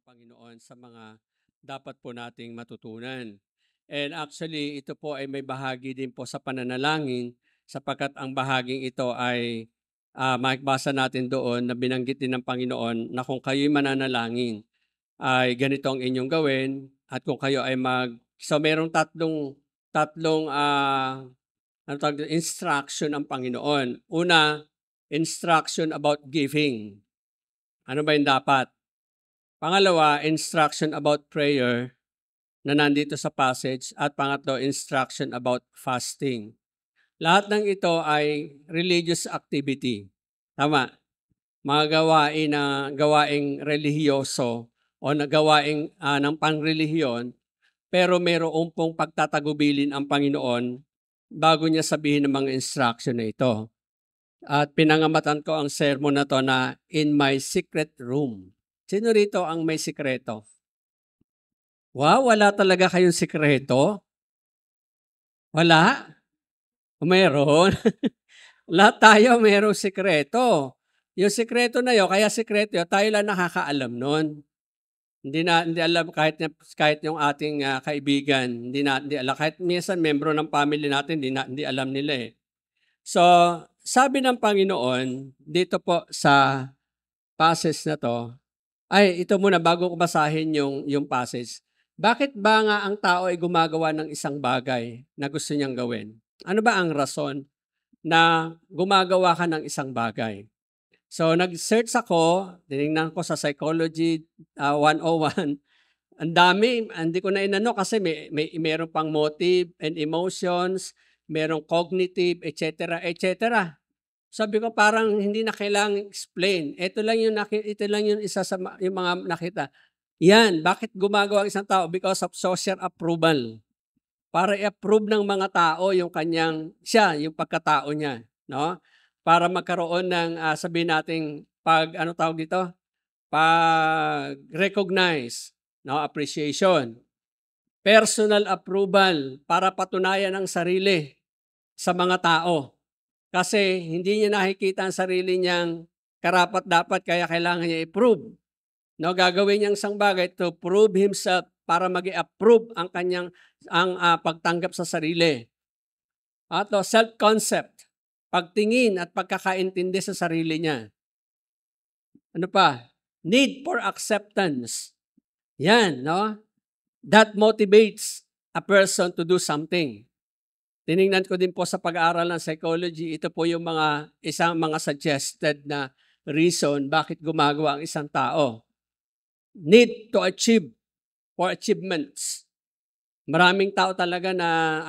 Panginoon sa mga dapat po nating matutunan. And actually, ito po ay may bahagi din po sa pananalangin sapagkat ang bahaging ito ay makikbasa natin doon na binanggit din ng Panginoon na kung kayo'y mananalangin ay ganito ang inyong gawin at kung kayo ay So merong tatlong ano tawag dito, instruction ang Panginoon. Una, instruction about giving. Ano ba yung dapat? Pangalawa, instruction about prayer na nandito sa passage. At pangatlo, instruction about fasting. Lahat ng ito ay religious activity. Tama. Mga gawaing relihiyoso o na gawaing ng pangrelihiyon, pero mayroong pong pagtatagubilin ang Panginoon bago niya sabihin ng mga instruction na ito. At pinangamatan ko ang sermon na to na in my secret room. Sino rito ang may sikreto? Wow, wala talaga kayong sikreto? Wala? Meron? Lahat tayo mayroong sikreto. Yung sikreto na yun, kaya sikreto yun, tayo lang nakakaalam nun. Hindi alam kahit yung ating kaibigan, hindi alam. Kahit minsan membro ng family natin, hindi alam nila eh. So, sabi ng Panginoon, dito po sa passage na to, ito muna bago ko basahin yung passage. Bakit ba nga ang tao ay gumagawa ng isang bagay na gusto niyang gawin? Ano ba ang rason na gumagawa ka ng isang bagay? So, nag-search ako, tinignan ko sa Psychology 101. Ang dami, hindi ko na inano kasi meron pang motive and emotions, merong cognitive, etc., etc. Sabi ko parang hindi na kailangang explain. Ito lang yung isa sa yung mga nakita. Yan, bakit gumagawa ang isang tao? Because of social approval. Para i-approve ng mga tao yung yung pagkatao niya, no? Para magkaroon ng sabihin nating pag-recognize, no, appreciation. Personal approval para patunayan ang sarili sa mga tao. Kasi hindi niya nakikita ang sarili niyang karapat-dapat kaya kailangan niya i-prove. No, gagawin niyang isang bagay to prove himself para mag-approve ang pagtanggap sa sarili. At self-concept, pagtingin at pagkakaintindi sa sarili niya. Ano pa? Need for acceptance. Yan, no? That motivates a person to do something. Tiningnan ko din po sa pag-aaral ng psychology, ito po yung mga suggested na reason bakit gumagawa ang isang tao. Need to achieve for achievements. Maraming tao talaga na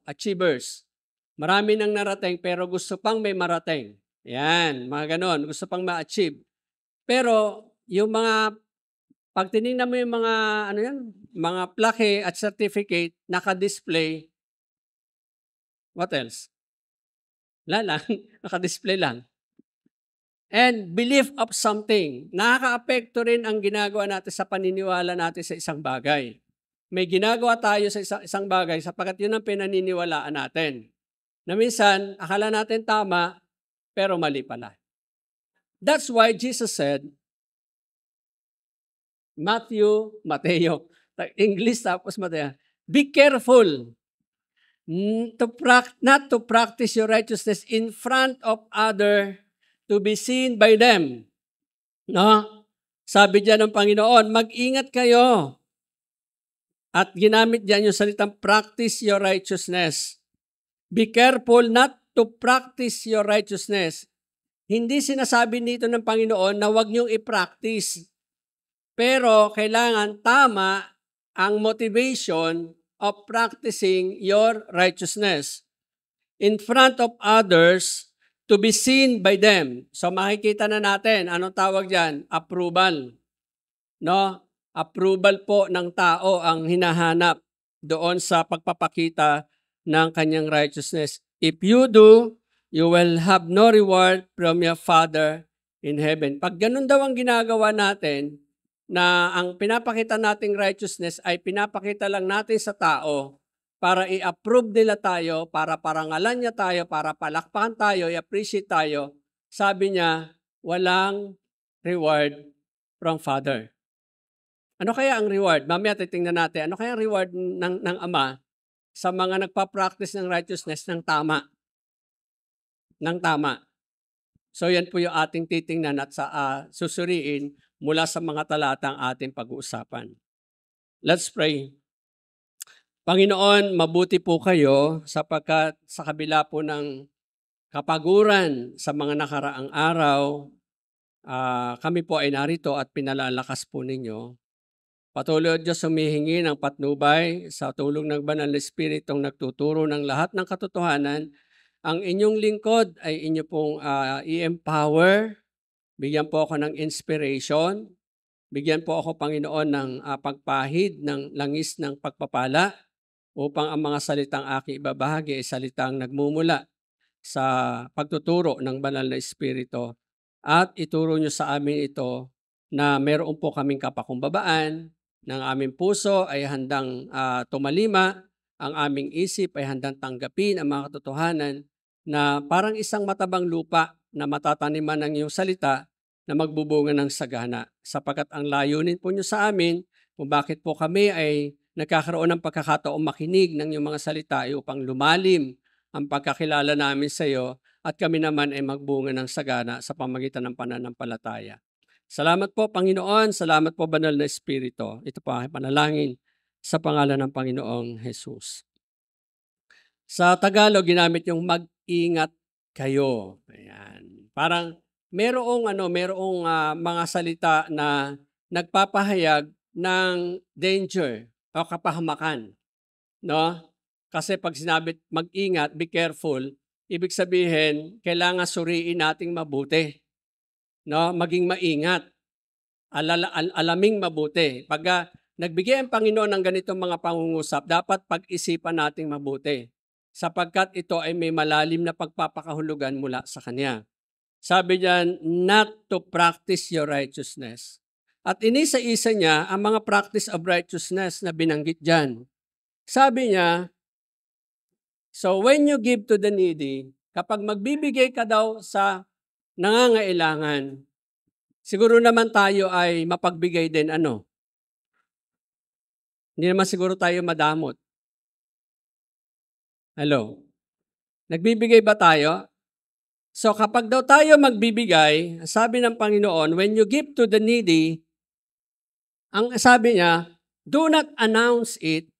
achievers. Marami nang narating pero gusto pang may marating. Yan, mga ganon, gusto pang ma-achieve. Pero yung pag tinignan mo yung mga plaque at certificate naka-display, what else? Wala lang, naka-display lang. And belief of something. Nakaka-apekto rin ang ginagawa natin sa paniniwala natin sa isang bagay. May ginagawa tayo sa isang bagay sapagkat yun ang pinaniniwalaan natin. Na minsan, akala natin tama, pero mali pala. That's why Jesus said, Mateo, English tapos Mateo, be careful not to practice your righteousness in front of other to be seen by them. No? Sabi diyan ng Panginoon, mag-ingat kayo. At ginamit diyan yung salitang practice your righteousness. Be careful not to practice your righteousness. Hindi sinasabi dito ng Panginoon na huwag niyong i-practice. Pero kailangan tama ang motivation of practicing your righteousness in front of others to be seen by them. So makikita na natin, anong tawag diyan? Approval. No? Approval po ng tao ang hinahanap doon sa pagpapakita ng kanyang righteousness. If you do, you will have no reward from your Father in heaven. Pag ganun daw ang ginagawa natin, na ang pinapakita nating righteousness ay pinapakita lang natin sa tao para i-approve nila tayo, para parangalan niya tayo, para palakpakan tayo, i-appreciate tayo, sabi niya, walang reward from Father. Ano kaya ang reward? Mamaya titingnan natin. Ano kaya ang reward ng Ama sa mga nagpa-practice ng righteousness ng tama? Ng tama. So yan po yung ating titingnan at susuriin mula sa mga talatang ating pag-uusapan. Let's pray. Panginoon, mabuti po kayo sapagkat sa kabila po ng kapaguran sa mga nakaraang araw, kami po ay narito at pinalalakas po ninyo. Patuloy, Diyos, humihingi ng patnubay sa tulong ng Banal na Espiritong nagtuturo ng lahat ng katotohanan. Ang inyong lingkod ay inyo pong i-empower. Bigyan po ako ng inspiration. Bigyan po ako, Panginoon, ng pagpahid ng langis ng pagpapala upang ang mga salitang aking ibabahagi ay salitang nagmumula sa pagtuturo ng Banal na Espiritu. At ituro nyo sa amin ito na meron po kaming kapakumbabaan, ng aming puso ay handang tumalima, ang aming isip ay handang tanggapin ang mga katotohanan na parang isang matabang lupa na matataniman ng iyong salita na magbubunga ng sagana. Sapagkat ang layunin po nyo sa amin kung bakit po kami ay nagkakaroon ng pagkakataong makinig ng iyong mga salita ay upang lumalim ang pagkakilala namin sa iyo at kami naman ay magbunga ng sagana sa pamagitan ng pananampalataya. Salamat po, Panginoon. Salamat po, Banal na Espiritu. Ito po ang panalangin sa pangalan ng Panginoong Jesus. Sa Tagalog, ginamit yung mag-ingat kayo. Ayan. Parang merong mga salita na nagpapahayag ng danger o kapahamakan, no? Kasi pag sinabi mag-ingat, be careful, ibig sabihin kailangan suriin nating mabuti, no? Maging maingat, alaming mabuti. Pag nagbigay ang Panginoon ng ganitong mga pangungusap, dapat pag-isipan nating mabuti sapagkat ito ay may malalim na pagpapakahulugan mula sa Kanya. Sabi diyan, not to practice your righteousness. At inisa-isa niya ang mga practice of righteousness na binanggit diyan. Sabi niya, so when you give to the needy, kapag magbibigay ka daw sa nangangailangan, siguro naman tayo ay mapagbigay din ano? Hindi naman siguro tayo madamot. Hello? Nagbibigay ba tayo? So kapag daw tayo magbibigay, sabi ng Panginoon, when you give to the needy, ang sabi niya, do not announce it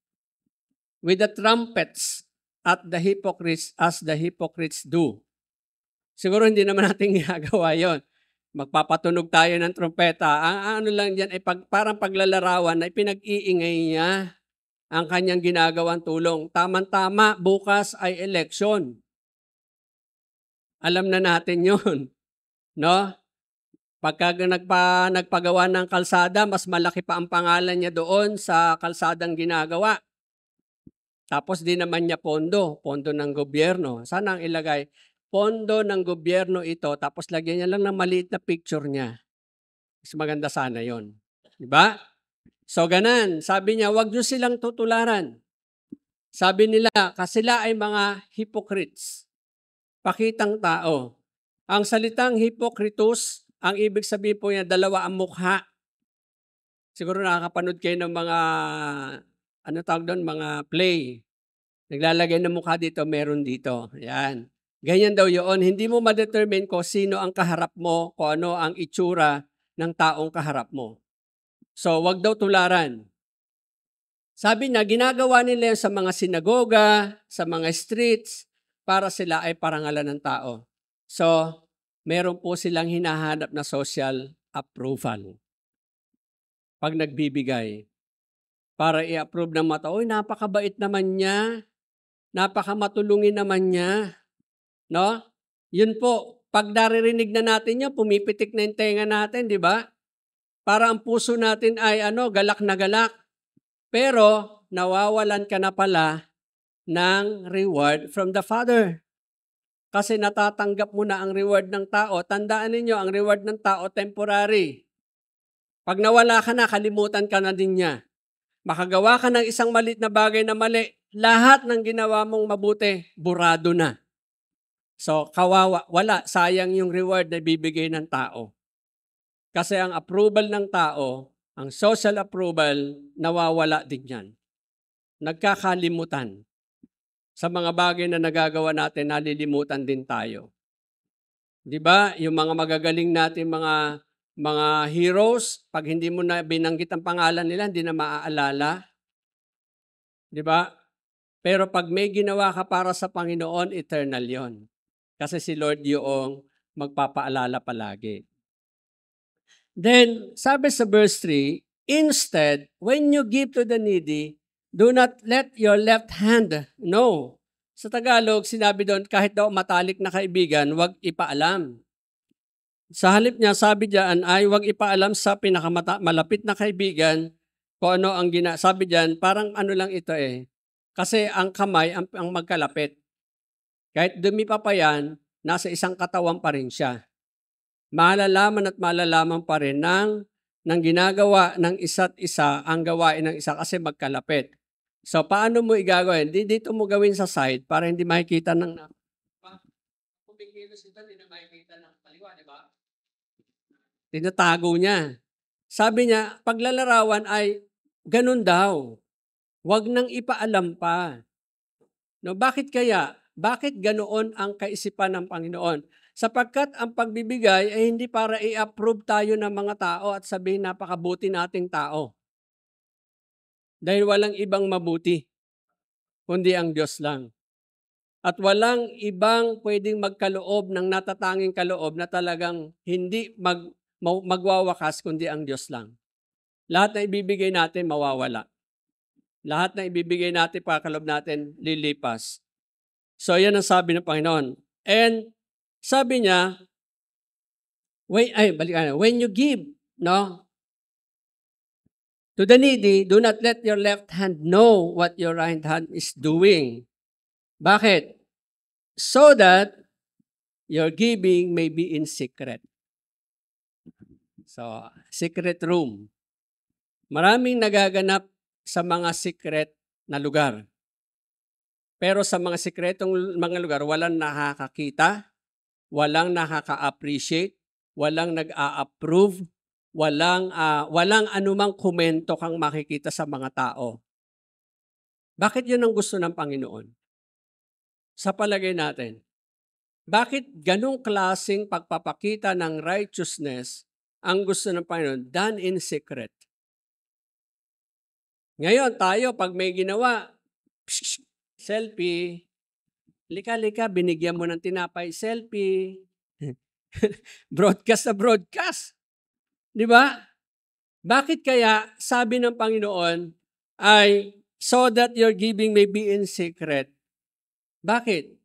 with the trumpets at the hypocrites as the hypocrites do. Siguro hindi naman natin ginagawa yon. Magpapatunog tayo ng trumpeta. Ang ano lang diyan ay parang paglalarawan na pinag-iingay niya ang kanyang ginagawang tulong. Tama-tama, bukas ay election. Alam na natin yon, no? Pagka nagpagawa ng kalsada, mas malaki pa ang pangalan niya doon sa kalsadang ginagawa. Tapos di naman niya pondo ng gobyerno. Sana ang ilagay, pondo ng gobyerno ito, tapos lagyan niya lang ng maliit na picture niya. Mas maganda sana yon, di ba? So ganan, sabi niya, wag niyo silang tutularan. Sabi nila, kasi sila ay mga hypocrites. Pakitang tao. Ang salitang hypocritus, ang ibig sabihin po niya, dalawa ang mukha. Siguro nakakapanood kayo ng mga, mga play. Naglalagay ng mukha dito, meron dito. Yan. Ganyan daw yun. Hindi mo ma-determine kung sino ang kaharap mo, kung ano ang itsura ng taong kaharap mo. So, wag daw tularan. Sabi niya, ginagawa nila sa mga sinagoga, sa mga streets, para sila ay parangalan ng tao. So, meron po silang hinahanap na social approval. Pag nagbibigay, para i-approve ng mata, oy, napakabait naman niya, napakamatulungin naman niya. No? Yun po, pag naririnig na natin yun, pumipitik na yung tenga natin, di ba? Para ang puso natin ay galak na galak. Pero nawawalan ka na pala ng reward from the Father. Kasi natatanggap mo na ang reward ng tao. Tandaan ninyo, ang reward ng tao temporary. Pag nawala ka na, kalimutan ka na din niya. Makagawa ka ng isang maliit na bagay na mali, lahat ng ginawa mong mabuti, burado na. So, kawawa, wala, sayang yung reward na bibigay ng tao. Kasi ang approval ng tao, ang social approval, nawawala din yan. Nagkakalimutan. Sa mga bagay na nagagawa natin, nalilimutan din tayo. Di ba? Yung mga magagaling natin, mga heroes, pag hindi mo na binanggit ang pangalan nila, hindi na maaalala. Di ba? Pero pag may ginawa ka para sa Panginoon, eternal yon. Kasi si Lord yung magpapaalala palagi. Then, sabi sa verse 3, instead, when you give to the needy, do not let your left hand know. Sa Tagalog, sinabi doon, kahit daw matalik na kaibigan, huwag ipaalam. Sa halip niya, sabi diyan ay huwag ipaalam sa pinakamalapit na kaibigan kung ano ang sabi diyan, parang ano lang ito eh. Kasi ang kamay ang magkalapit. Kahit dumi pa yan, nasa isang katawan pa rin siya. Malalaman at malalaman pa rin ng ginagawa ng isa't isa ang gawain ng isa kasi magkalapit. So, paano mo igagawin? Dito mo gawin sa side para hindi makikita ng kumikilos ito, hindi na makikita ng kaliwa, di ba? Tinatago niya. Sabi niya, paglalarawan ay ganun daw. Huwag nang ipaalam pa. No, bakit kaya? Bakit ganoon ang kaisipan ng Panginoon? Sapagkat ang pagbibigay ay hindi para i-approve tayo ng mga tao at sabihin napakabuti nating tao. Dahil walang ibang mabuti, kundi ang Diyos lang. At walang ibang pwedeng magkaloob ng natatanging kaloob na talagang hindi magwawakas, kundi ang Diyos lang. Lahat na ibibigay natin, mawawala. Lahat na ibibigay natin, pagkaloob natin, lilipas. So, yan ang sabi ng Panginoon. And sabi niya, when you give, no, to the needy, do not let your left hand know what your right hand is doing. Bakit? So that your giving may be in secret. So, secret room. Maraming nagaganap sa mga secret na lugar. Pero sa mga sikretong mga lugar, walang nakakakita, walang nakaka-appreciate, walang nag-a-approve, walang anumang komento kang makikita sa mga tao. Bakit yun ang gusto ng Panginoon? Sa palagay natin, bakit ganong klaseng pagpapakita ng righteousness ang gusto ng Panginoon done in secret? Ngayon tayo, pag may ginawa, selfie, lika-lika, binigyan mo ng tinapay, selfie. Broadcast na broadcast. Di ba? Bakit kaya sabi ng Panginoon ay so that your giving may be in secret? Bakit?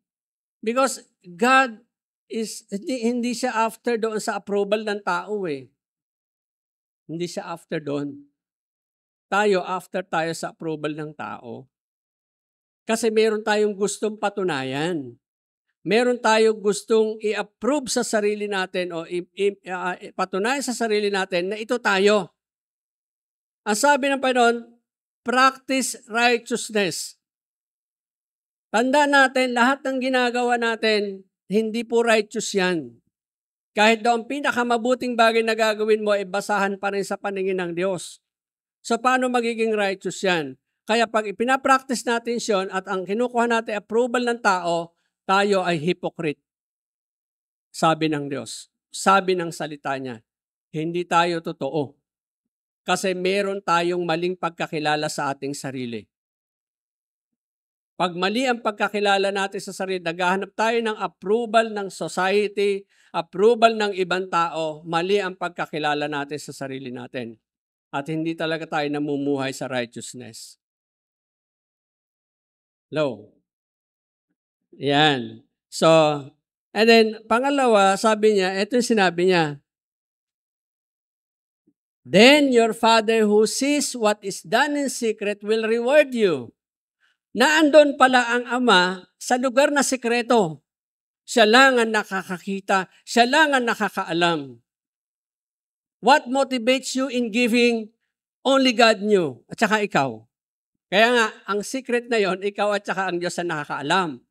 Because God is, hindi siya after doon sa approval ng tao eh. Hindi siya after doon. Tayo, after tayo sa approval ng tao. Kasi meron tayong gustong patunayan. Meron tayong gustong i-approve sa sarili natin o patunayan sa sarili natin na ito tayo. Ang sabi ng Panginoon, practice righteousness. Tanda natin, lahat ng ginagawa natin, hindi po righteous yan. Kahit daw ang pinakamabuting bagay na gagawin mo, ay basahan pa rin sa paningin ng Diyos. So paano magiging righteous yan? Kaya pag ipinapractice natin siyon at ang kinukuha natin approval ng tao, tayo ay hypocrite. Sabi ng Diyos. Sabi ng salita niya. Hindi tayo totoo. Kasi meron tayong maling pagkakilala sa ating sarili. Pag mali ang pagkakilala natin sa sarili, naghahanap tayo ng approval ng society, approval ng ibang tao, mali ang pagkakilala natin sa sarili natin. At hindi talaga tayo namumuhay sa righteousness. Hello? Yan. So, and then, pangalawa, sabi niya, ito yung sinabi niya, then your Father who sees what is done in secret will reward you. Naandun pala ang Ama sa lugar na sekreto. Siya lang ang nakakakita. Siya lang ang nakakaalam. What motivates you in giving? Only God knew. At saka ikaw. Kaya nga, ang secret na yon, ikaw at saka ang Diyos ang nakakaalam.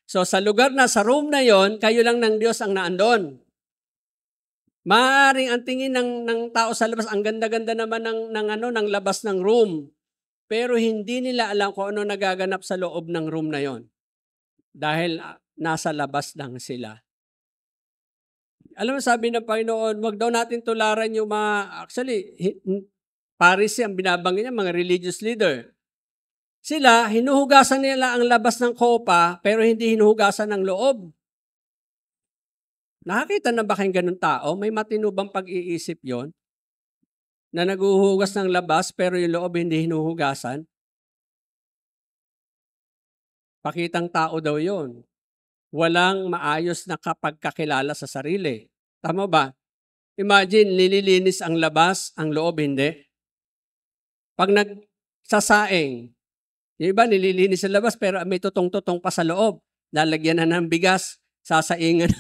So sa lugar na, sa room na yon, kayo lang ng Diyos ang naandon. Maaaring ang tingin ng tao sa labas, ang ganda-ganda naman ng labas ng room. Pero hindi nila alam kung ano nagaganap sa loob ng room na yon. Dahil nasa labas lang sila. Alam mo, sabi ng Panginoon, wag daw natin tularan yung mga, actually, Pharisee ang binabanggit niya, mga religious leader. Sila, hinuhugasan nila ang labas ng kopa, pero hindi hinuhugasan ng loob. Nakakita na ba kayong ganun tao? May matinubang pag-iisip yon na naghuhugas ng labas, pero yung loob hindi hinuhugasan? Pakitang tao daw yon. Walang maayos na kapagkakilala sa sarili. Tama ba? Imagine, nililinis ang labas, ang loob hindi. Pag nagsasaing, yung iba nililinis sa labas pero may tutong-tutong pa sa loob. Lalagyan na ng bigas, sasaingan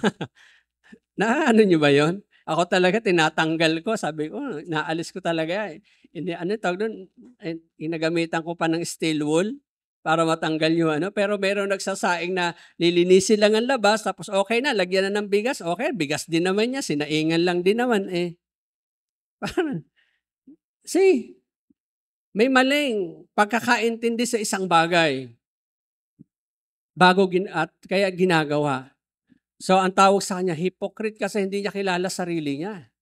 na. Ano nyo ba yon? Ako talaga tinatanggal ko. Sabi ko, naalis ko talaga. Hindi, tawag doon? Ginagamitan ko pa ng steel wool para matanggal yung Pero meron nagsasaing na lilinisin lang ang labas, tapos okay na, lagyan na ng bigas. Okay, bigas din naman niya, sinaingan lang din naman Parang, may maling pagkakaintindi sa isang bagay at kaya ginagawa. So, ang tawag sa kanya, hypocrite kasi hindi niya kilala sarili niya.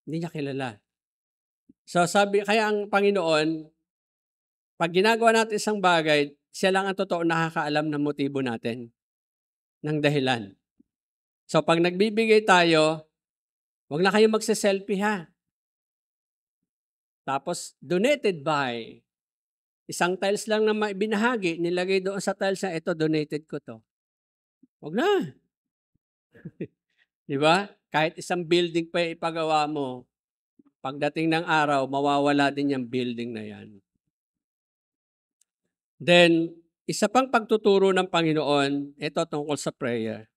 Hindi niya kilala. So, kaya ang Panginoon, pag ginagawa natin isang bagay, siya lang ang totoo nakakaalam ng motibo natin, ng dahilan. So, pag nagbibigay tayo, wag na kayo magse-selfie ha. Tapos, donated by. Isang tiles lang na binahagi, nilagay doon sa tiles na ito, donated ko to. Wag na. Di ba? Kahit isang building pa ipagawa mo, pagdating ng araw, mawawala din yung building na yan. Then, isa pang pagtuturo ng Panginoon, ito tungkol sa prayer.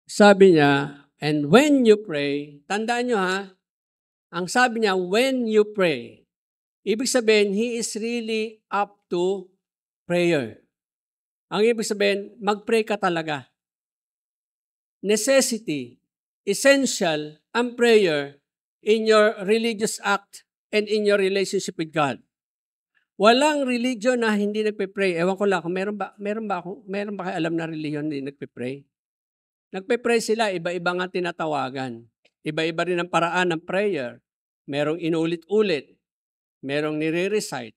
Sabi niya, and when you pray, tandaan nyo ha, ang sabi niya, when you pray, ibig sabihin, He is really up to prayer. Ang ibig sabihin, mag-pray ka talaga. Necessity, essential ang prayer in your religious act and in your relationship with God. Walang religion na hindi nagpe-pray. Ewan ko lang kung meron ba kayo alam na religion na hindi nagpe-pray? Nagpe-pray sila, iba-iba nga tinatawagan. Iba-iba rin ang paraan ng prayer. Merong inulit-ulit, merong nire-recite,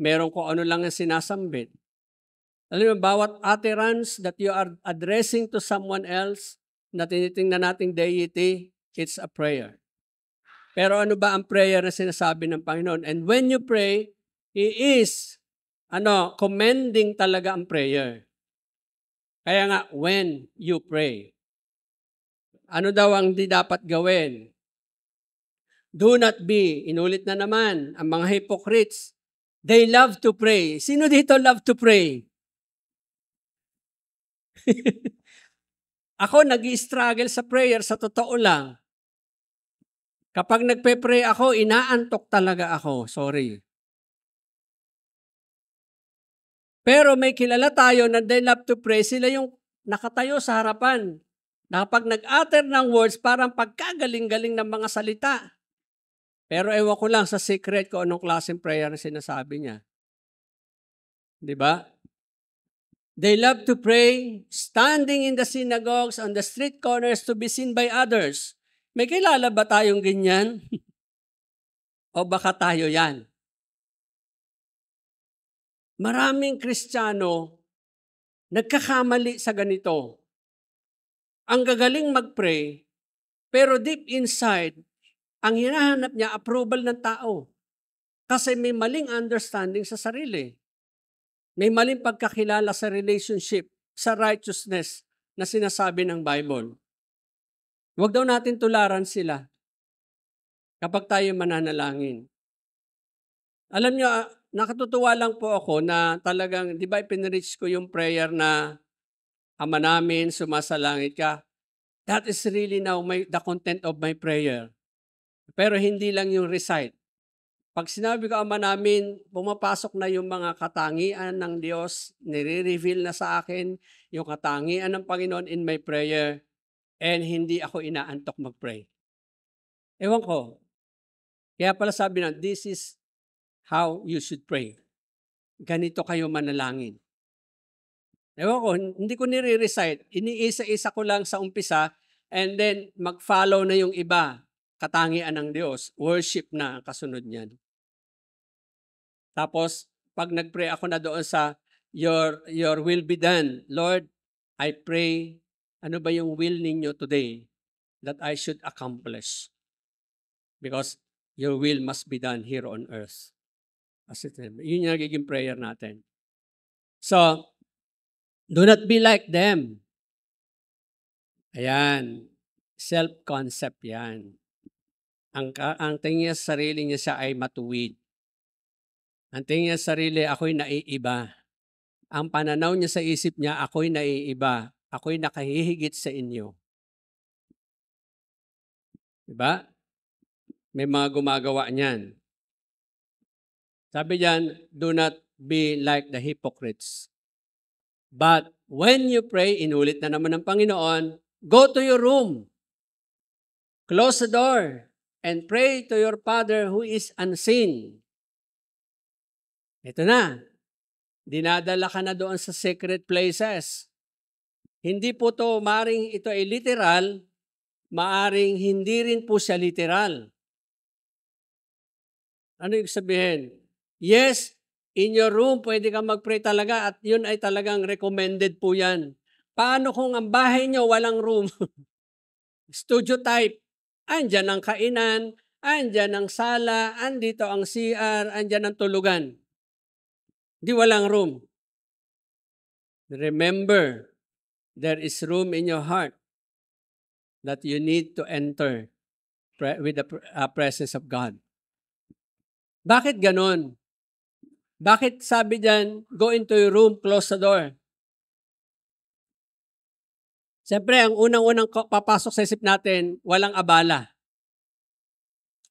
merong kung ano lang ang sinasambit. Alam mo, bawat utterance that you are addressing to someone else na tinitingnan nating deity, it's a prayer. Pero ano ba ang prayer na sinasabi ng Panginoon? And when you pray, He is commending talaga ang prayer. Kaya nga, when you pray. Ano daw ang di dapat gawin? Do not be, inulit na naman, ang mga hypocrites, they love to pray. Sino dito love to pray? Ako, nag-i-struggle sa prayer, sa totoo lang. Kapag nagpe-pray ako, inaantok talaga ako. Sorry. Pero may kilala tayo na they love to pray, sila yung nakatayo sa harapan. Na kapag nag-utter ng words, parang pagkagaling-galing ng mga salita. Pero ewan ko lang sa secret ko anong klaseng prayer na sinasabi niya. Di ba? They love to pray, standing in the synagogues on the street corners to be seen by others. May kilala ba tayong ganyan? O baka tayo yan? Maraming Kristiyano nagkakamali sa ganito. Ang gagaling mag-pray, pero deep inside, ang hinahanap niya approval ng tao. Kasi may maling understanding sa sarili. May maling pagkakilala sa relationship, sa righteousness na sinasabi ng Bible. Huwag daw natin tularan sila kapag tayo mananalangin. Alam niyo, nakatutuwa lang po ako na talagang, di ba ipinreach ko yung prayer na Ama namin, sumasalangit ka. That is really now the content of my prayer. Pero hindi lang yung recite. Pag sinabi ko, Ama namin, pumapasok na yung mga katangian ng Diyos, nire-reveal na sa akin yung katangian ng Panginoon in my prayer. and hindi ako inaantok mag-pray. Ewan ko. Kaya pala sabi na, this is how you should pray. Ganito kayo manalangin. Ewan ko, hindi ko nire-recite. Iniisa-isa ko lang sa umpisa and then mag-follow na yung iba. Katangian ng Diyos. Worship na ang kasunod niyan. Tapos, pag nag-pray ako na doon sa your will be done. Lord, I pray, ano ba yung will ninyo today that I should accomplish? Because your will must be done here on earth. Yun yung nagiging prayer natin. So, do not be like them. Ayan. Self-concept yan. Ang tingin niya sa sarili niya siya ay matuwid. Ang tingin niya sa sarili, ako'y naiiba. Ang pananaw niya sa isip niya, ako'y naiiba. Ako'y nakahihigit sa inyo. Diba? May mga gumagawa niyan. Sabi diyan, do not be like the hypocrites. But when you pray, inulit na naman ng Panginoon, go to your room, close the door, and pray to your Father who is unseen. Ito na, dinadala ka na doon sa secret places. Hindi po to, maaring ito ay literal, maaring hindi rin po siya literal. Ano ibig sabihin? Yes, in your room, pwede kang mag-pray talaga at yun ay talagang recommended po yan. Paano kung ang bahay nyo walang room? Studio type. Andyan ang kainan, andyan ang sala, andito ang CR, andyan ang tulugan. Di walang room. Remember, there is room in your heart that you need to enter with the presence of God. Bakit ganon? Bakit sabi diyan, go into your room, close the door? Siyempre, ang unang-unang papasok sa isip natin, walang abala.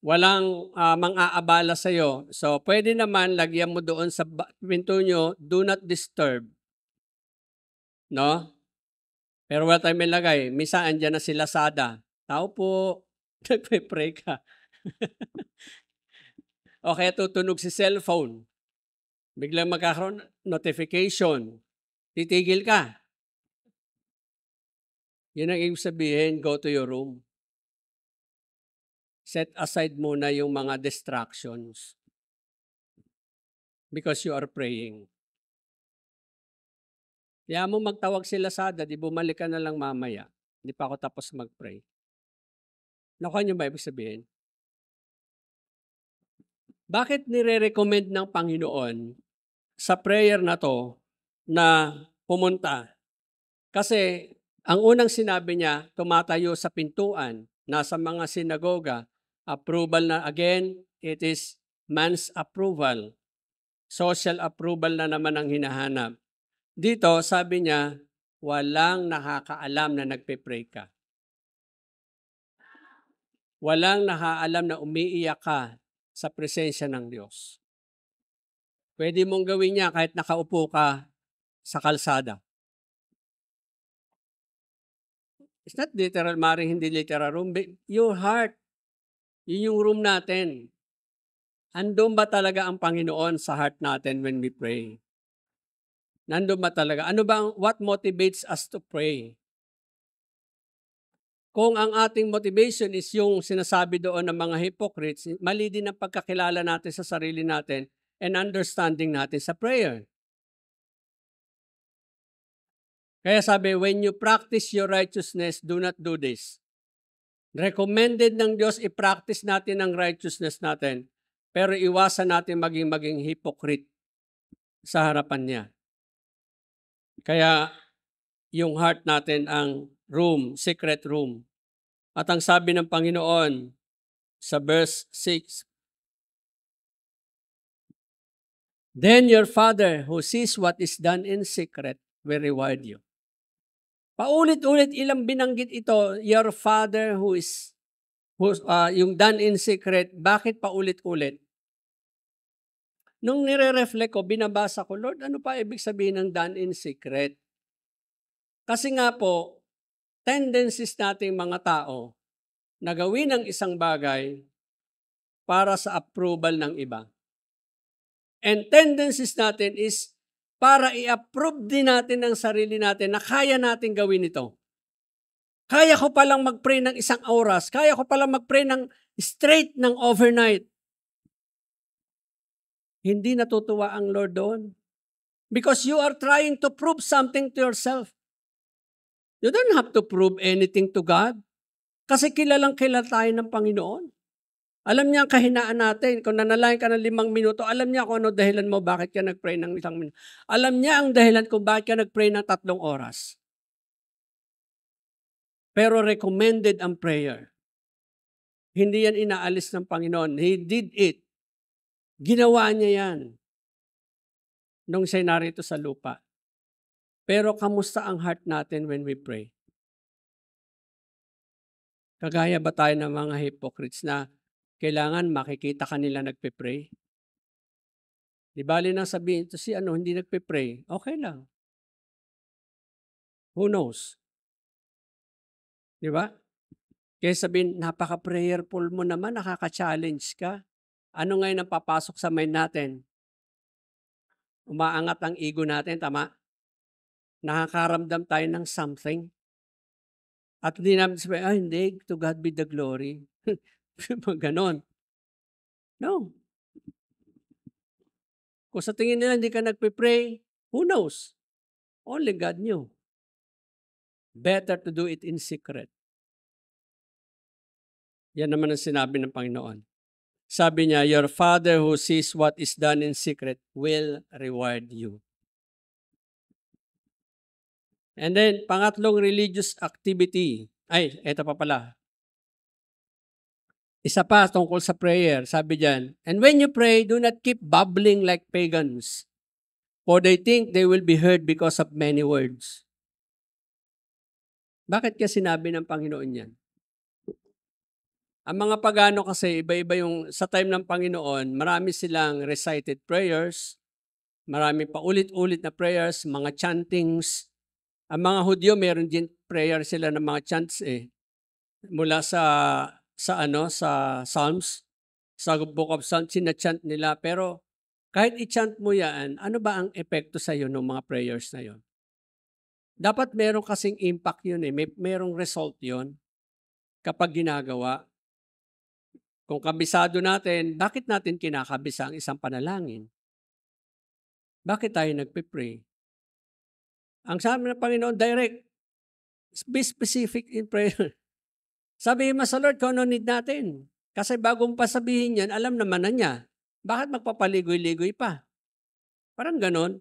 Walang mang-aabala sa'yo. So, pwede naman, lagyan mo doon sa pinto nyo, do not disturb. No? Pero wala tayong nilagay. Minsan, andyan na si Lazada. Tao po, nagpe-pray ka. O kaya tutunog si cellphone. Biglang magkakaroon notification. Titigil ka. Yun ang ibig sabihin, go to your room. Set aside muna yung mga distractions. Because you are praying. Kaya mo magtawag si Lazada, di bumalik ka na lang mamaya. Hindi pa ako tapos mag-pray. Nakuha niyo ba ibig sabihin? Bakit nire-recommend ng Panginoon sa prayer na to na pumunta? Kasi ang unang sinabi niya, tumatayo sa pintuan, nasa mga sinagoga, approval na again, it is man's approval. Social approval na naman ang hinahanap. Dito, sabi niya, walang nakakaalam na nagpe-pray ka. Walang nakaalam na umiiyak ka sa presensya ng Diyos. Pwede mong gawin niya kahit nakaupo ka sa kalsada. It's not literal, maring hindi literal room. Your heart, yun yung room natin. Andun ba talaga ang Panginoon sa heart natin when we pray? Nandun ba talaga? What motivates us to pray? Kung ang ating motivation is yung sinasabi doon ng mga hypocrites, mali din ang pagkakilala natin sa sarili natin and understanding natin sa prayer. Kaya sabi, when you practice your righteousness, do not do this. Recommended ng Diyos, i-practice natin ang righteousness natin, pero iwasan natin maging hypocrite sa harapan niya. Kaya yung heart natin ang room, secret room. At ang sabi ng Panginoon sa verse 6, then your Father who sees what is done in secret will reward you. Paulit-ulit ilang binanggit ito, your Father who's yung done in secret. Bakit paulit-ulit? Nung nire-reflect ko, binabasa ko, Lord, ano pa ibig sabihin ng done in secret? Kasi nga po, tendencies nating mga tao na gawin ang isang bagay para sa approval ng iba. And tendencies natin is para i-approve din natin ang sarili natin na kaya natin gawin ito. Kaya ko palang mag-pray ng 1 oras. Kaya ko palang mag-pray ng straight ng overnight. Hindi natutuwa ang Lord doon. Because you are trying to prove something to yourself. You don't have to prove anything to God. Kasi kilalang kilala tayo ng Panginoon. Alam niya ang kahinaan natin. Kung nanalangin ka ng 5 minuto, alam niya kung ano dahilan mo, bakit ka nag-pray ng 1 minuto. Alam niya ang dahilan kung bakit ka nag-pray ng 3 oras. Pero recommended ang prayer. Hindi yan inaalis ng Panginoon. He did it. Ginawa niya yan nung siya narito sa lupa. Pero kamusta ang heart natin when we pray? Kagaya ba tayo ng mga hypocrites na kailangan makikita kanila nagpe-pray? Di bali na sabihin ito si hindi nagpe-pray. Okay lang. Who knows? Di ba? Kaya sabihin, napaka-prayerful mo naman, nakaka-challenge ka. Ano ngayon ang papasok sa mind natin? Umaangat ang ego natin, tama? Nakakaramdam tayo ng something. At hindi namin sabihin, hindi, to God be the glory. Ganon. No. Kung sa tingin nila hindi ka nagpe-pray, who knows? Only God knew. Better to do it in secret. Yan naman ang sinabi ng Panginoon. Sabi niya, your Father who sees what is done in secret will reward you. And then, pangatlong religious activity. Ay, eto pa pala. Isa pa tungkol sa prayer. Sabi diyan, and when you pray, do not keep babbling like pagans, for they think they will be heard because of many words. Bakit kaya sinabi ng Panginoon yan? Ang mga pagano kasi, iba-iba yung sa time ng Panginoon, marami silang recited prayers, marami pa ulit-ulit na prayers, mga chantings. Ang mga Hudyo, meron din prayer sila ng mga chants mula sa Psalms, sa Book of Psalms, sinachant nila. Pero kahit i-chant mo yan, ano ba ang epekto sa iyo ng mga prayers na yon? Dapat meron kasing impact yun merong result yun kapag ginagawa. Kung kabisado natin, bakit natin kinakabisa ang isang panalangin? Bakit tayo nagpe-pray? Ang sabi ng Panginoon, direct. Be specific in prayer. Sabihin mo sa Lord kung ano need natin. Kasi bagong pasabihin yan, alam naman na niya. Bakit magpapaligoy-ligoy pa? Parang ganon.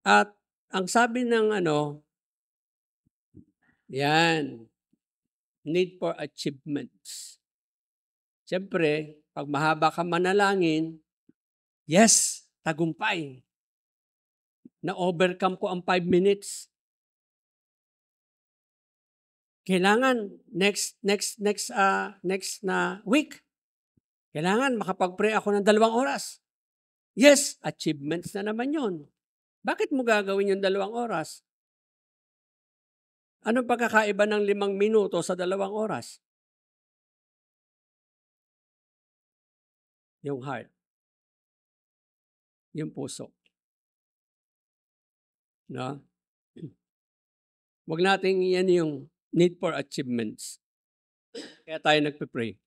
At ang sabi ng yan, need for achievements. Siyempre, pag mahaba ka manalangin, yes, tagumpay. Na-overcome ko ang 5 minutes. Kailangan next na week, kailangan makapag-pray ako ng 2 oras. Yes, achievements na naman yon. Bakit mo gagawin yung 2 oras? Anong pagkakaiba ng 5 minuto sa 2 oras? Yung heart. Yung puso. No? Huwag natin yan yung need for achievements. Kaya tayo nagpe-pray.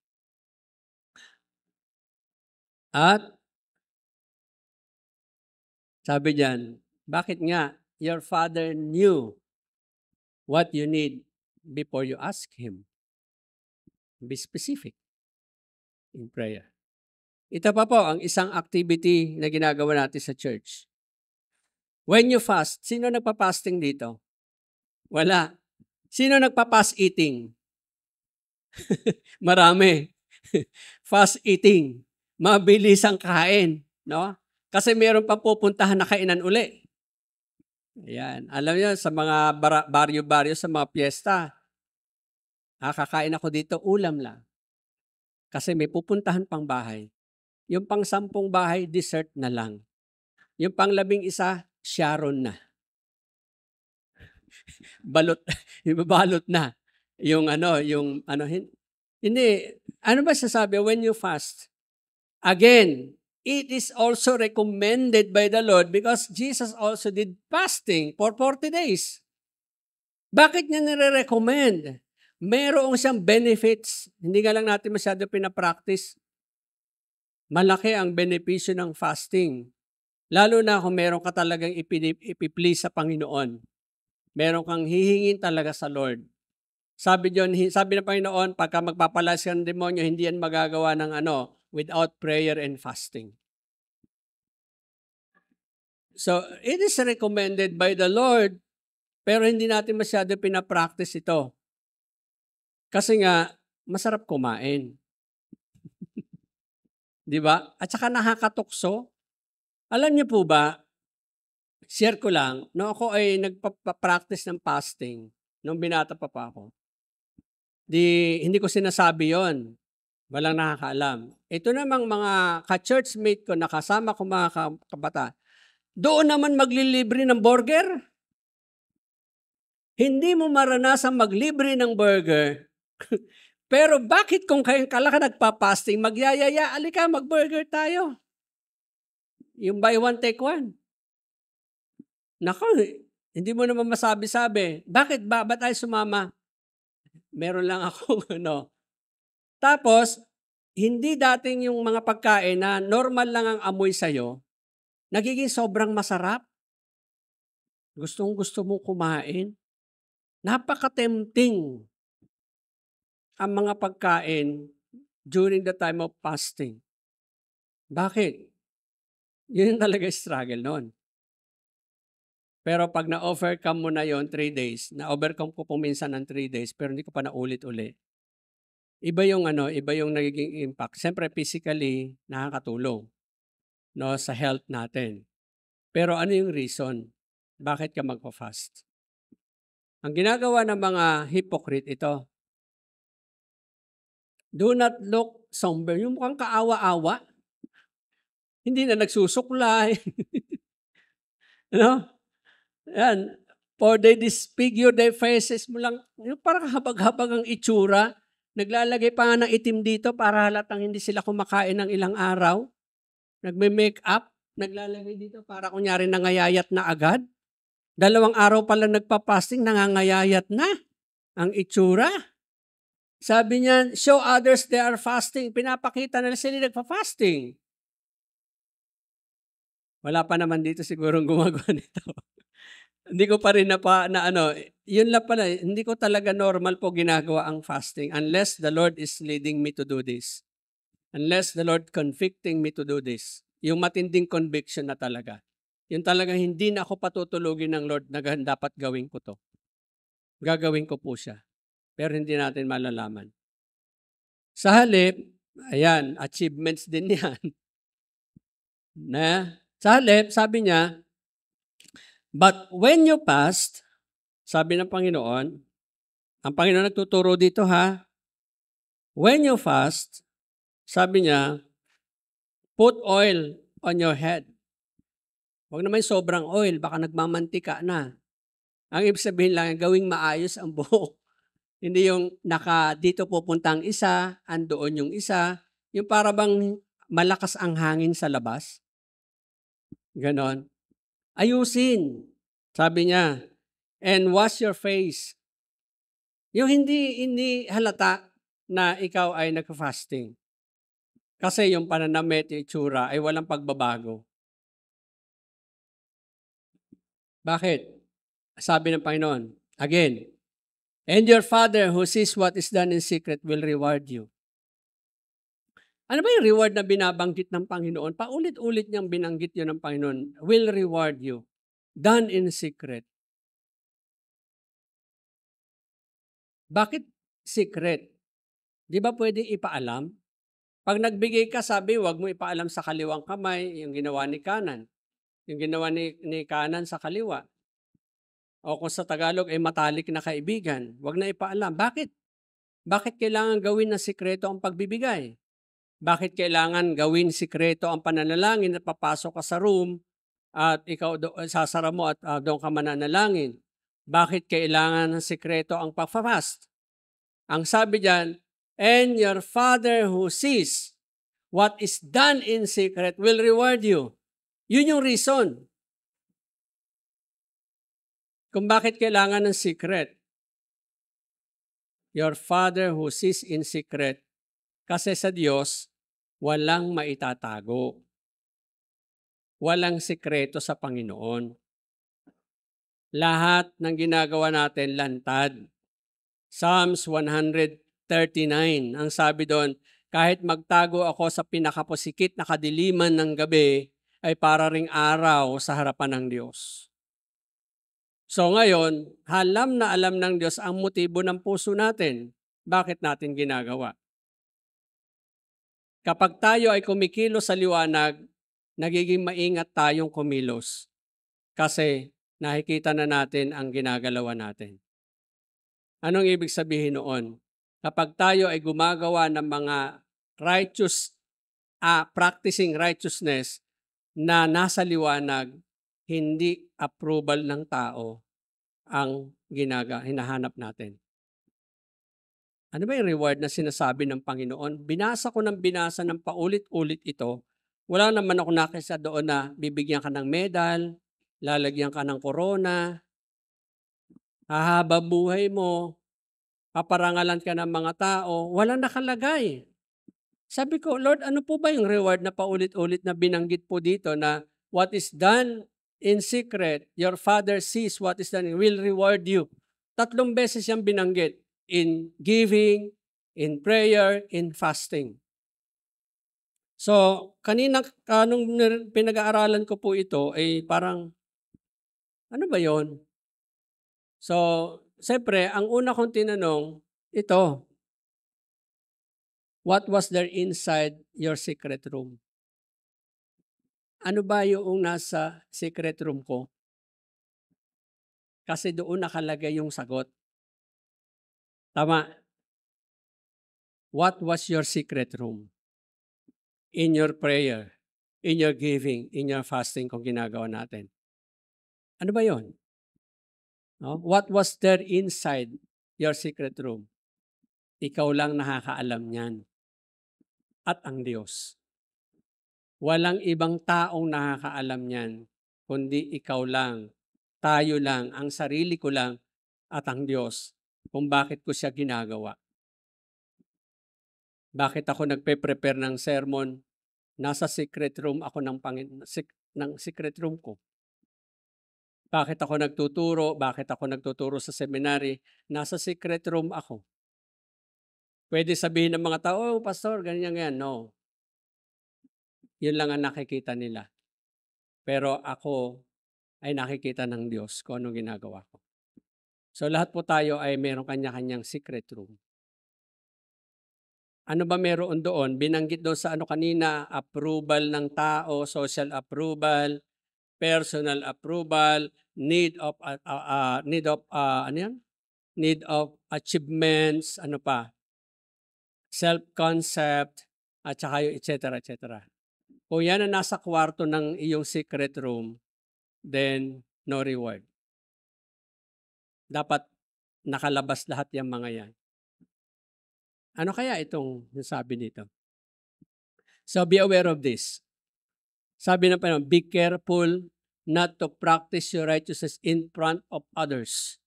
At sabi diyan, bakit nga? Your Father knew what you need before you ask Him. Be specific in prayer. Ito pa po ang isang activity na ginagawa natin sa church. When you fast, sino nagpa-fasting dito? Wala. Sino nagpa-fast eating? Marami. Fast eating. Mabilis ang kain. No? Kasi meron pang pupuntahan na kainan uli. Ayan. Alam niyo, sa mga baryo-baryo, sa mga piyesta, kakain ako dito, ulam lang. Kasi may pupuntahan pang bahay. Yung pang 10 bahay, dessert na lang. Yung pang 11, Sharon na. balot, ibabalot na yung hindi. Ano ba sasabi when you fast? Again, it is also recommended by the Lord because Jesus also did fasting for 40 days. Bakit niya nire-recommend? Merong siyang benefits. Hindi nga lang natin masyado pinapractice. Malaki ang benepisyo ng fasting. Lalo na kung meron ka talagang ipiplease sa Panginoon. Meron kang hihingin talaga sa Lord. Sabi ng Panginoon, pagka magpapalas ng demonyo, hindi yan magagawa ng without prayer and fasting. So, it is recommended by the Lord, pero hindi natin masyado pinapractice ito. Kasi nga, masarap kumain. Di ba? At saka nakakatukso. Alam niyo po ba, share ko lang, no ako ay nagpa-practice ng fasting nung binata pa ako. Hindi ko sinasabi yon. Walang nakakaalam. Ito namang mga ka-churchmate ko, nakasama ko mga kabata, doon naman maglilibre ng burger. Hindi mo maranasang maglibre ng burger. Pero bakit kung kayong kalaka nagpa-fasting, magyayaya, alika, mag-burger tayo. Yung buy one, take one. Nako, hindi mo naman masabi-sabi. Bakit ba? Ba't tayo sumama? Meron lang ako, Tapos, hindi dating yung mga pagkain na normal lang ang amoy sa'yo, nagiging sobrang masarap. Gustong-gusto mong kumain. Napaka-tempting ang mga pagkain during the time of fasting. Bakit? Yun talaga struggle noon. Pero pag na-overcome mo na yon 3 days, na-overcome ko po minsan ng 3 days, pero hindi ko pa naulit-uli. Iba yung nagiging impact. Siyempre, physically, nakakatulong sa health natin. Pero ano yung reason? Bakit ka magpa-fast? Ang ginagawa ng mga hypocrite ito, do not look somber. Yung mukhang kaawa-awa. Hindi na nagsusuklay. Yan. For they disfigure their faces mo lang. Yung parang habag-habag ang itsura. Naglalagay pa nga ng itim dito para halatang hindi sila kumakain ng ilang araw. Nagme-make up. Naglalagay dito para kunyari nangayayat na agad. 2 araw pa lang nagpa-fasting, nangangayayat na ang itsura. Sabi niya, show others they are fasting. Pinapakita na sila nagpa-fasting. Wala pa naman dito sigurong gumagawa nito. Hindi ko pa rin yun lang pala, hindi ko talaga normal po ginagawa ang fasting unless the Lord is leading me to do this. Unless the Lord convicting me to do this. Yung matinding conviction na talaga. Yung talagang hindi na ako patutulugin ng Lord na dapat gawin ko to. Gagawin ko po siya. Pero hindi natin malalaman. Sa halip, ayan, achievements din yan. Sa halip, sabi niya, but when you fast, sabi ng Panginoon, ang Panginoon nagtuturo dito when you fast, sabi niya, put oil on your head. Huwag naman sobrang oil, baka nagmamantika na. Ang ibig sabihin lang, gawing maayos ang buhok. Hindi yung dito pupunta ang isa, andoon yung isa, yung para bang malakas ang hangin sa labas. Ganon. Ayusin, sabi niya, and wash your face. Yung hindi halata na ikaw ay nag-fasting. Kasi yung pananamit, yung itsura ay walang pagbabago. Bakit? Sabi ng Panginoon, again, and your Father who sees what is done in secret will reward you. Ano ba yung reward na binabanggit ng Panginoon? Paulit-ulit niyang binanggit yun ng Panginoon. Will reward you. Done in secret. Bakit secret? Di ba pwede ipaalam? Pag nagbigay ka, sabi, wag mo ipaalam sa kaliwang kamay, yung ginawa ni Kanan. Yung ginawa ni Kanan sa kaliwa. O kung sa Tagalog ay matalik na kaibigan, wag na ipaalam. Bakit? Bakit kailangan gawin na sikreto ang pagbibigay? Bakit kailangan gawin sikreto ang pananalangin at papasok ka sa room at ikaw sasara mo at doon ka mananalangin? Bakit kailangan ng sikreto ang pagfast? Ang sabi diyan, and your Father who sees what is done in secret will reward you. Yun yung reason kung bakit kailangan ng secret. Your Father who sees in secret. Kasi sa Diyos, walang maitatago. Walang sikreto sa Panginoon. Lahat ng ginagawa natin lantad. Psalms 139, ang sabi doon, kahit magtago ako sa pinakapusikit na kadiliman ng gabi, ay para ring araw sa harapan ng Diyos. So ngayon, alam na alam ng Diyos ang motibo ng puso natin. Bakit natin ginagawa? Kapag tayo ay kumikilos sa liwanag, nagiging maingat tayong kumilos. Kasi nakikita na natin ang ginagalawan natin. Anong ibig sabihin noon? Kapag tayo ay gumagawa ng mga practicing righteousness na nasa liwanag, hindi approval ng tao ang hinahanap natin. Ano ba yung reward na sinasabi ng Panginoon? Binasa ko ng binasa ng paulit-ulit ito. Wala naman ako nakita doon na bibigyan ka ng medal, lalagyan ka ng korona, hahaba buhay mo, paparangalan ka ng mga tao. Walang nakalagay. Sabi ko, Lord, ano po ba yung reward na paulit-ulit na binanggit po dito na what is done in secret, your Father sees what is done, will reward you. 3 beses yung binanggit. In giving, in prayer, in fasting. So, kanina, nung pinag-aaralan ko po ito, ay parang, ano ba yon? So, siyempre, ang una kong tinanong, ito, what was there inside your secret room? Ano ba yung nasa secret room ko? Kasi doon nakalagay yung sagot. Tama. What was your secret room? In your prayer, in your giving, in your fasting kung ginagawa natin. Ano ba yon? No? What was there inside your secret room? Ikaw lang nakakaalam niyan. At ang Diyos. Walang ibang taong nakakaalam niyan, kundi ikaw lang, tayo lang, ang sarili ko lang, at ang Diyos, kung bakit ko siya ginagawa. Bakit ako nagpe-prepare ng sermon? Nasa secret room ako ng secret room ko. Bakit ako nagtuturo? Bakit ako nagtuturo sa seminary? Nasa secret room ako. Pwede sabihin ng mga tao, oh, pastor, ganyan. No. Yun lang ang nakikita nila. Pero ako ay nakikita ng Diyos kung anong ginagawa ko. So lahat po tayo ay meron kanya-kanyang secret room. Ano ba meron doon? Binanggit doon sa kanina, approval ng tao, social approval, personal approval, need of achievements, ano pa? Self-concept, at saka yung etc. Kung yan ang nasa kwarto ng iyong secret room, then no reward. Dapat nakalabas lahat yung mga yan. Ano kaya itong nasabi dito? So be aware of this. Sabi ng Panginoon, be careful not to practice your righteousness in front of others,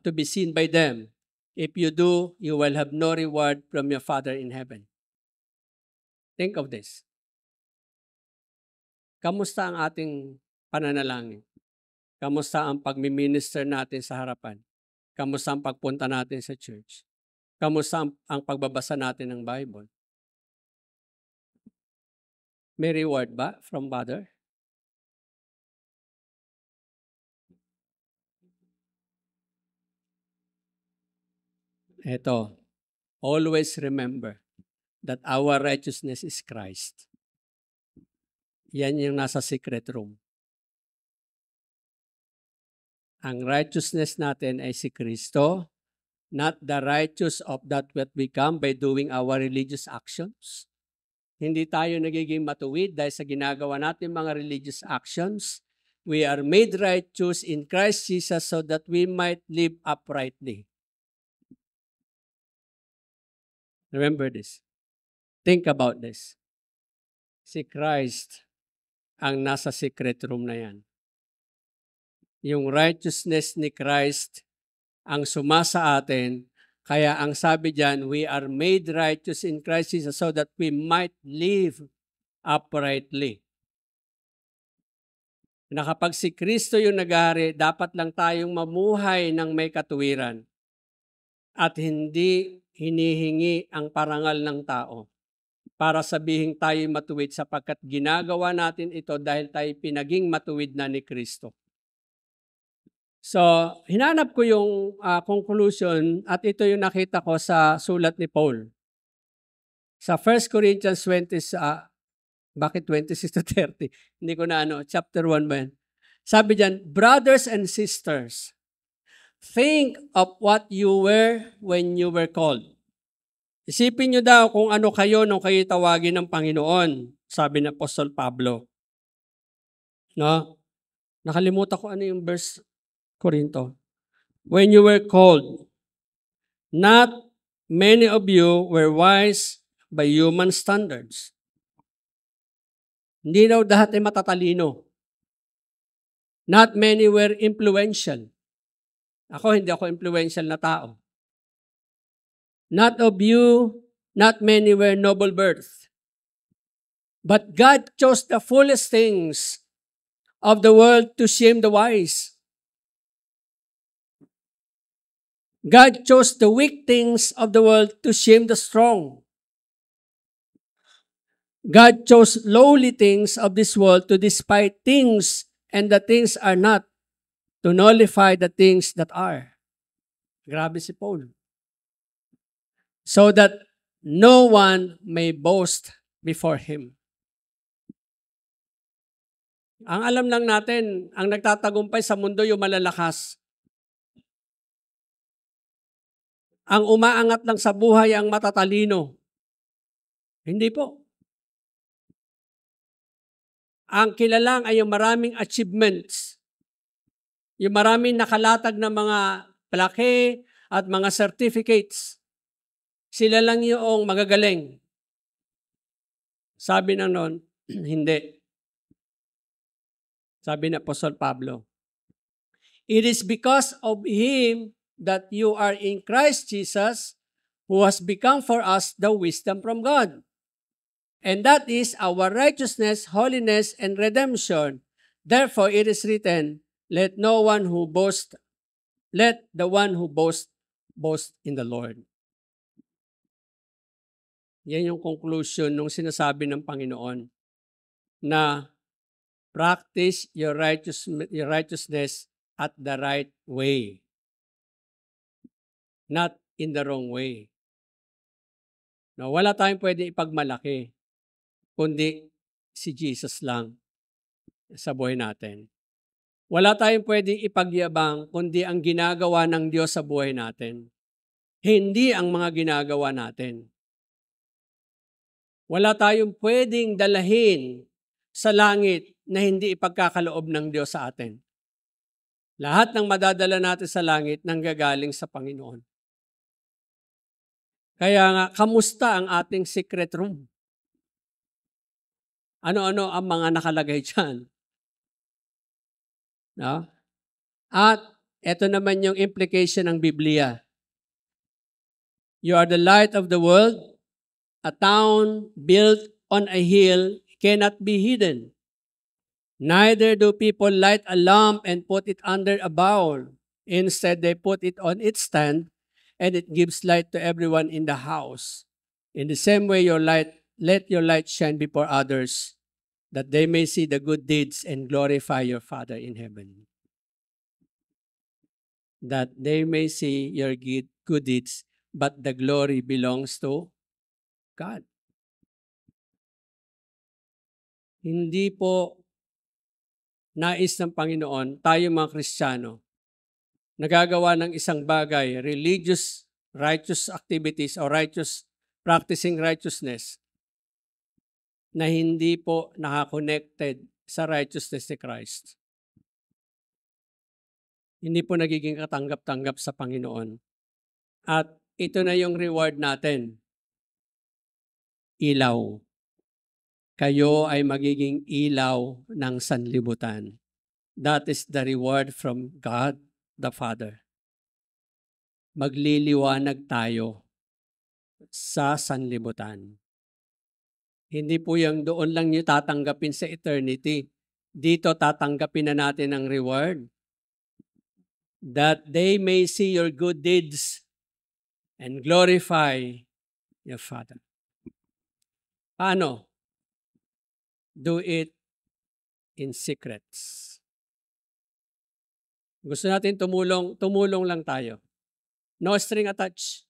to be seen by them. If you do, you will have no reward from your Father in heaven. Think of this. Kamusta ang ating pananalangin? Kamusta ang pagmi-minister natin sa harapan? Kamusta ang pagpunta natin sa church? Kamusta ang pagbabasa natin ng Bible? May reward ba from Father? Ito, always remember that our righteousness is Christ. Yan yung nasa secret room. Ang righteousness natin ay si Kristo, not the righteous of that what we come by doing our religious actions. Hindi tayo nagiging matuwid dahil sa ginagawa natin mga religious actions. we are made righteous in Christ Jesus so that we might live uprightly. Remember this. Think about this. Si Christ ang nasa secret room na yan. Yung righteousness ni Christ ang sumasa atin. Kaya ang sabi diyan, we are made righteous in Christ Jesus so that we might live uprightly. Na kapag si Kristo yung nag-ahari, dapat lang tayong mamuhay ng may katuwiran at hindi hinihingi ang parangal ng tao para sabihin tayo matuwid sapagkat ginagawa natin ito dahil tayo pinaging matuwid na ni Kristo. So, hinanap ko yung conclusion at ito yung nakita ko sa sulat ni Paul. Sa 1 Corinthians 20, bakit 26 to 30? Hindi ko na chapter 1 ba yan? Sabi diyan, brothers and sisters, think of what you were when you were called. Isipin nyo daw kung ano kayo nung kayo tawagin ng Panginoon, sabi ni Apostol Pablo. No? Nakalimutan ko ano yung verse Corinto. When you were called, not many of you were wise by human standards. Hindi daw lahat ay matatalino. Not many were influential. Hindi ako influential na tao. Not many were noble birth. But God chose the foolish things of the world to shame the wise. God chose the weak things of the world to shame the strong. God chose lowly things of this world to despise things and the things are not, to nullify the things that are. Grabe si Paul. So that no one may boast before him. Ang alam lang natin, ang nagtatagumpay sa mundo yung malalakas. Ang umaangat lang sa buhay ang matatalino. Hindi po. Ang kilalang ay yung maraming achievements. Yung maraming nakalatag na mga plaque at mga certificates. Sila lang yung magagaling. Sabi na noon, hindi. Sabi ni Apostol Pablo, it is because of Him that you are in Christ Jesus, who has become for us the wisdom from God. And that is our righteousness, holiness, and redemption. Therefore, it is written, let the one who boast in the Lord. Yan yung conclusion nung sinasabi ng Panginoon na practice your righteousness at the right way. Not in the wrong way. No, wala tayong pwede ipagmalaki kundi si Jesus lang sa buhay natin. Wala tayong pwedeng ipagyabang kundi ang ginagawa ng Diyos sa buhay natin. Hindi ang mga ginagawa natin. Wala tayong pwedeng dalahin sa langit na hindi ipagkakaloob ng Diyos sa atin. Lahat ng madadala natin sa langit nanggagaling sa Panginoon. Kaya nga, kamusta ang ating secret room? Ano-ano ang mga nakalagay dyan? No? At ito naman yung implication ng Biblia. You are the light of the world. A town built on a hill cannot be hidden. Neither do people light a lamp and put it under a bowl. Instead, they put it on its stand, and it gives light to everyone in the house. In the same way, let your light shine before others, that they may see the good deeds and glorify your Father in heaven. That they may see your good deeds, but the glory belongs to God. Hindi po nais ng Panginoon, tayo mga Kristiyano, nagagawa ng isang bagay, righteous activities or practicing righteousness, na hindi po nakakonected sa righteousness ni Christ. Hindi po nagiging katanggap-tanggap sa Panginoon. At ito na yung reward natin, ilaw. Kayo ay magiging ilaw ng sanlibutan. That is the reward from God the Father. Magliliwanag tayo sa sanlibutan. Hindi po yung doon lang nyo tatanggapin sa eternity. Dito tatanggapin na natin ang reward. That they may see your good deeds and glorify your Father. Paano? Do it in secrets. Gusto natin tumulong lang tayo. No string attached.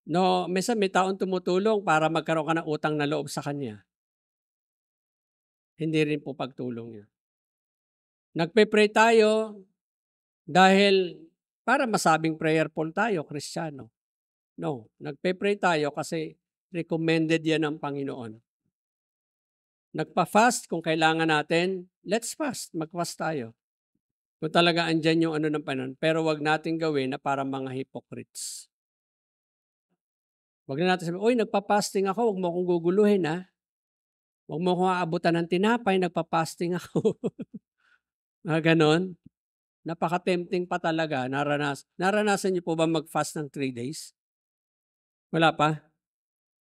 No, minsan may taong tumutulong para magkaroon ka ng utang na loob sa kanya. Hindi rin po pagtulong yan. Nagpe-pray tayo dahil para masabing prayerful tayo, Kristiyano. No, nagpe-pray tayo kasi recommended yan ng Panginoon. Nagpa-fast kung kailangan natin, let's fast, mag-fast tayo. Kung talaga andyan yung ano ng Panginoon, pero wag natin gawin na para mga hypocrites. Wag na natin sabihin, uy, nagpa-fasting ako, wag mo akong guguluhin ha. Wag mo akong aabutan ng tinapay, nagpa-fasting ako. Ganon. Napaka-tempting pa talaga. Naranasan niyo po ba mag-fast ng 3 days? Wala pa?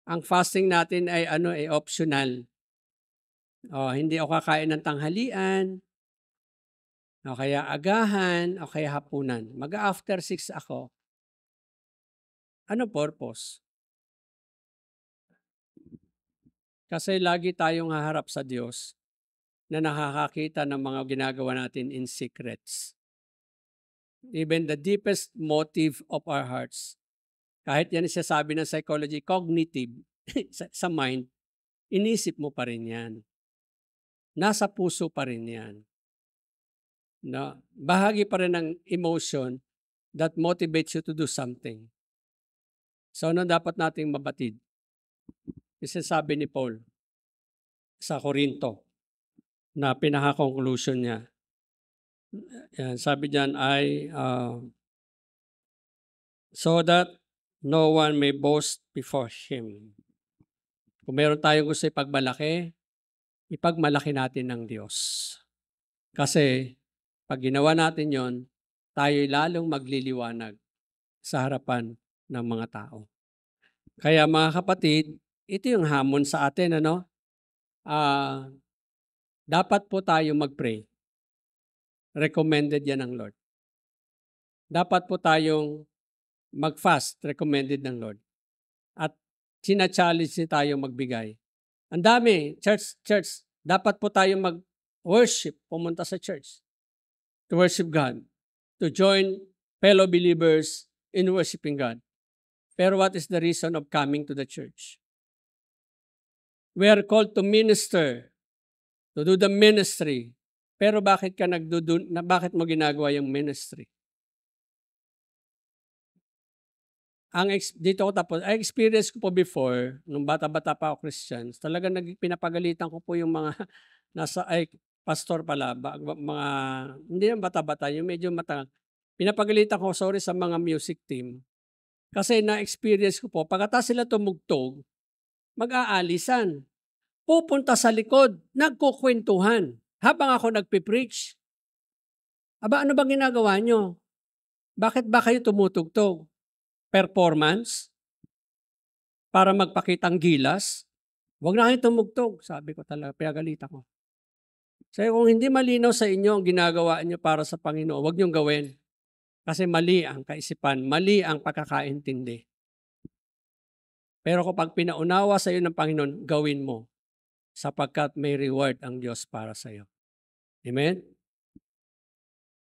Ang fasting natin ay optional. Hindi ako kakain ng tanghalian, o kaya agahan, o kaya hapunan. Mag-after 6 ako. Ano purpose? Kasi lagi tayong haharap sa Diyos na nakakakita ng mga ginagawa natin in secrets. Even the deepest motive of our hearts. Kahit yan siya sabi ng psychology, cognitive, sa mind, inisip mo pa rin yan. Nasa puso pa rin yan. No? Bahagi pa rin ng emotion that motivates you to do something. So, ano dapat nating mabatid? Kasi sabi ni Paul sa Korinto na pinaka-conclusion niya. Yan, sabi diyan ay so that no one may boast before Him. Kung meron tayong gusto ipagmalaki natin ng Diyos. Kasi pag ginawa natin yon, tayo'y lalong magliliwanag sa harapan ng mga tao. Kaya mga kapatid, ito yung hamon sa atin, ano? Dapat po tayo mag-pray. Recommended yan ng Lord. Dapat po tayong mag-fast, recommended ng Lord. At sina-challenge niya tayo magbigay. Ang dami, church, dapat po tayong mag-worship, pumunta sa church. To worship God. To join fellow believers in worshiping God. Pero what is the reason of coming to the church? We are called to minister, to do the ministry. Pero bakit bakit mo ginagawa yung ministry? Dito ko tapos, experience ko po before, nung bata-bata pa ako Christians, talagang pinapagalitan ko po yung mga pastor pala, mga, hindi yung bata-bata, yung medyo matang. Pinapagalitan ko, sorry, sa mga music team. Kasi na-experience ko po, pagkatapos sila tumugtog, mag-aalisan. Pupunta sa likod, nagkukwentuhan. Habang ako nagpipreach. Aba, ano bang ginagawa nyo? Bakit ba kayo tumutugtog? Performance? Para magpakitang gilas? Huwag na kayo tumugtog. Sabi ko talaga, pinagalitan ko. Sabi kung hindi malinaw sa inyo ang ginagawa nyo para sa Panginoon, huwag nyong gawin. Kasi mali ang kaisipan, mali ang pagkakaintindi. Pero kapag pinaunawa sa iyo ng Panginoon, gawin mo. Sapagkat may reward ang Diyos para sa iyo. Amen?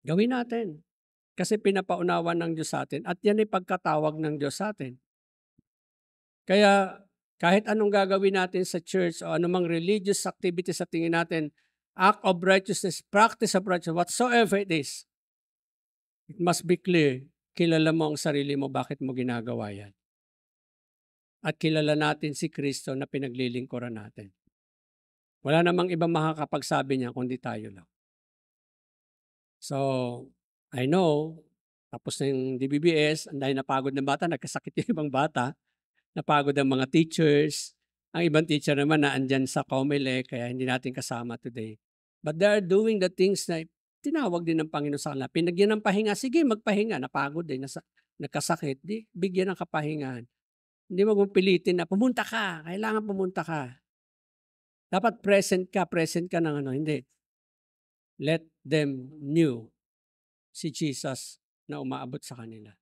Gawin natin. Kasi pinapaunawa ng Diyos sa atin. At yan ay pagkatawag ng Diyos sa atin. Kaya kahit anong gagawin natin sa church o anumang religious activity sa tingin natin, act of righteousness, practice of righteousness, whatsoever it is, it must be clear. Kilala mo ang sarili mo, bakit mo ginagawa yan. At kilala natin si Kristo na pinaglilingkuran natin. Wala namang ibang makakapagsabi niya kundi tayo lang. So, I know, tapos na yung DBBS, ang dahil napagod ng bata, nagkasakit yung ibang bata, napagod ang mga teachers. Ang ibang teacher naman na andyan sa COMELEC, kaya hindi natin kasama today. But they are doing the things na tinawag din ng Panginoon sa kanila. Pinagyan ng pahinga, sige magpahinga, napagod din, nagkasakit, di bigyan ng kapahingahan. Hindi mo pilitin na pumunta ka, kailangan pumunta ka. Dapat present ka ng ano, hindi. Let them knew si Jesus na umaabot sa kanila.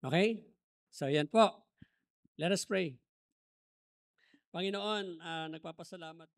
Okay? So yan po. Let us pray. Panginoon, nagpapasalamat